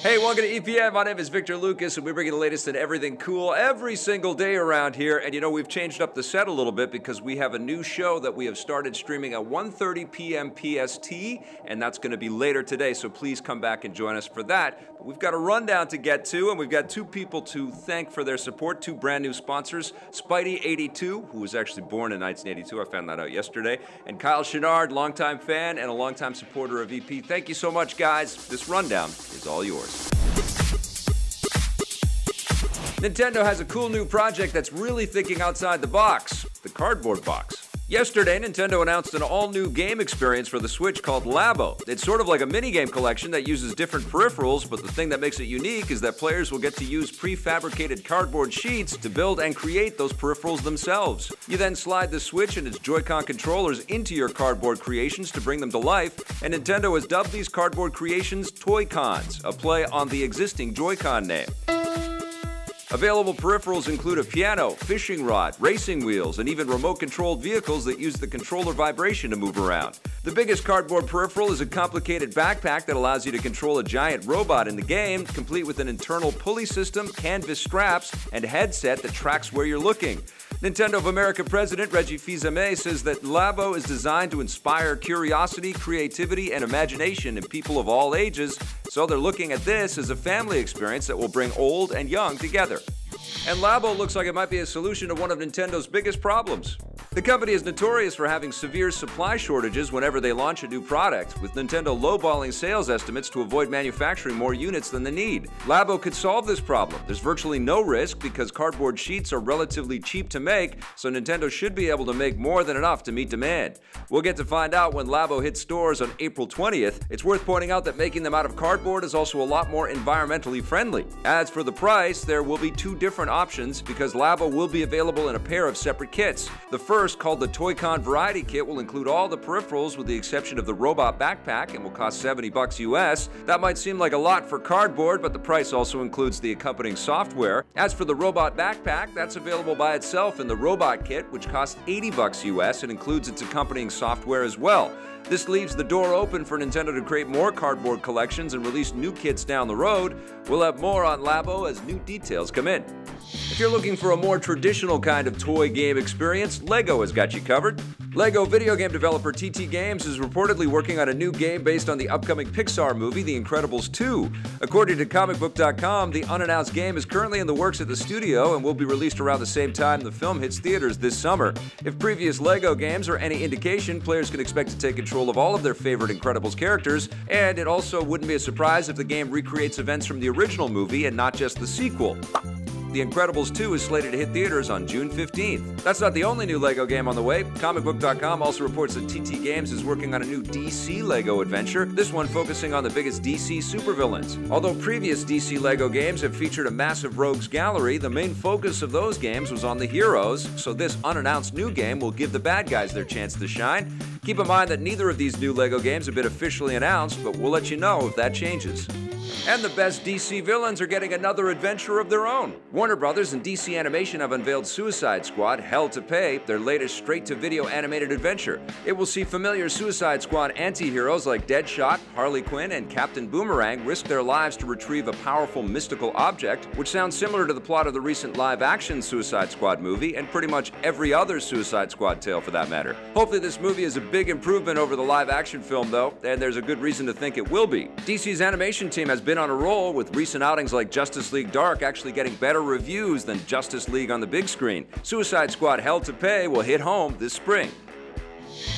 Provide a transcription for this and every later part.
Hey, welcome to EPM. My name is Victor Lucas, and we bring you the latest in everything cool every single day around here. And you know, we've changed up the set a little bit because we have a new show that we have started streaming at 1:30 p.m. PST, and that's going to be later today, so please come back and join us for that. But we've got a rundown to get to, and we've got two people to thank for their support, two brand new sponsors, Spidey82, who was actually born in 1982, I found that out yesterday, and Kyle Chenard, longtime fan and a longtime supporter of EP. Thank you so much, guys. This rundown is all yours. Nintendo has a cool new project that's really thinking outside the box, the cardboard box. Yesterday, Nintendo announced an all-new game experience for the Switch called Labo. It's sort of like a minigame collection that uses different peripherals, but the thing that makes it unique is that players will get to use prefabricated cardboard sheets to build and create those peripherals themselves. You then slide the Switch and its Joy-Con controllers into your cardboard creations to bring them to life, and Nintendo has dubbed these cardboard creations Toy-Cons, a play on the existing Joy-Con name. Available peripherals include a piano, fishing rod, racing wheels, and even remote-controlled vehicles that use the controller vibration to move around. The biggest cardboard peripheral is a complicated backpack that allows you to control a giant robot in the game, complete with an internal pulley system, canvas straps, and headset that tracks where you're looking. Nintendo of America President Reggie Fils-Aimé says that Labo is designed to inspire curiosity, creativity, and imagination in people of all ages, so they're looking at this as a family experience that will bring old and young together. And Labo looks like it might be a solution to one of Nintendo's biggest problems. The company is notorious for having severe supply shortages whenever they launch a new product, with Nintendo lowballing sales estimates to avoid manufacturing more units than they need. Labo could solve this problem. There's virtually no risk because cardboard sheets are relatively cheap to make, so Nintendo should be able to make more than enough to meet demand. We'll get to find out when Labo hits stores on April 20th. It's worth pointing out that making them out of cardboard is also a lot more environmentally friendly. As for the price, there will be two different options because Labo will be available in a pair of separate kits. The first, called the Toy-Con Variety Kit, will include all the peripherals with the exception of the robot backpack and will cost $70 US. That might seem like a lot for cardboard, but the price also includes the accompanying software. As for the robot backpack, that's available by itself in the Robot Kit, which costs $80 US and includes its accompanying software as well. This leaves the door open for Nintendo to create more cardboard collections and release new kits down the road. We'll have more on Labo as new details come in. If you're looking for a more traditional kind of toy game experience, Lego has got you covered. Lego video game developer TT Games is reportedly working on a new game based on the upcoming Pixar movie, The Incredibles 2. According to comicbook.com, the unannounced game is currently in the works at the studio and will be released around the same time the film hits theaters this summer. If previous Lego games are any indication, players can expect to take control of all of their favorite Incredibles characters, and it also wouldn't be a surprise if the game recreates events from the original movie and not just the sequel. The Incredibles 2 is slated to hit theaters on June 15th. That's not the only new Lego game on the way. Comicbook.com also reports that TT Games is working on a new DC Lego adventure, this one focusing on the biggest DC supervillains. Although previous DC Lego games have featured a massive rogues gallery, the main focus of those games was on the heroes, so this unannounced new game will give the bad guys their chance to shine. Keep in mind that neither of these new Lego games have been officially announced, but we'll let you know if that changes. And the best DC villains are getting another adventure of their own. Warner Brothers and DC Animation have unveiled Suicide Squad: Hell to Pay, their latest straight-to-video animated adventure. It will see familiar Suicide Squad anti-heroes like Deadshot, Harley Quinn, and Captain Boomerang risk their lives to retrieve a powerful mystical object, which sounds similar to the plot of the recent live-action Suicide Squad movie and pretty much every other Suicide Squad tale for that matter. Hopefully this movie is a big improvement over the live-action film though, and there's a good reason to think it will be. DC's animation team has been on a roll, with recent outings like Justice League Dark actually getting better reviews than Justice League on the big screen. Suicide Squad: Hell to Pay will hit home this spring.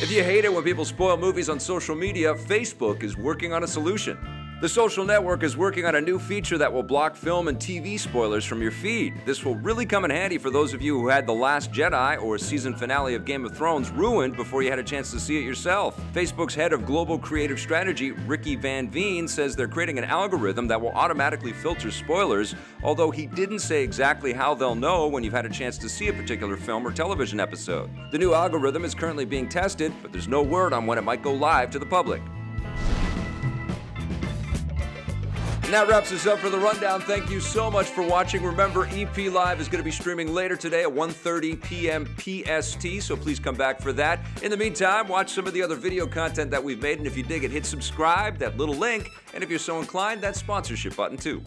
If you hate it when people spoil movies on social media, Facebook is working on a solution. The social network is working on a new feature that will block film and TV spoilers from your feed. This will really come in handy for those of you who had The Last Jedi or season finale of Game of Thrones ruined before you had a chance to see it yourself. Facebook's head of global creative strategy, Ricky Van Veen, says they're creating an algorithm that will automatically filter spoilers, although he didn't say exactly how they'll know when you've had a chance to see a particular film or television episode. The new algorithm is currently being tested, but there's no word on when it might go live to the public. that wraps us up for the Rundown. Thank you so much for watching. Remember, EP Live is going to be streaming later today at 1:30 p.m. PST, so please come back for that. In the meantime, watch some of the other video content that we've made, and if you dig it, hit subscribe, that little link, and if you're so inclined, that sponsorship button too.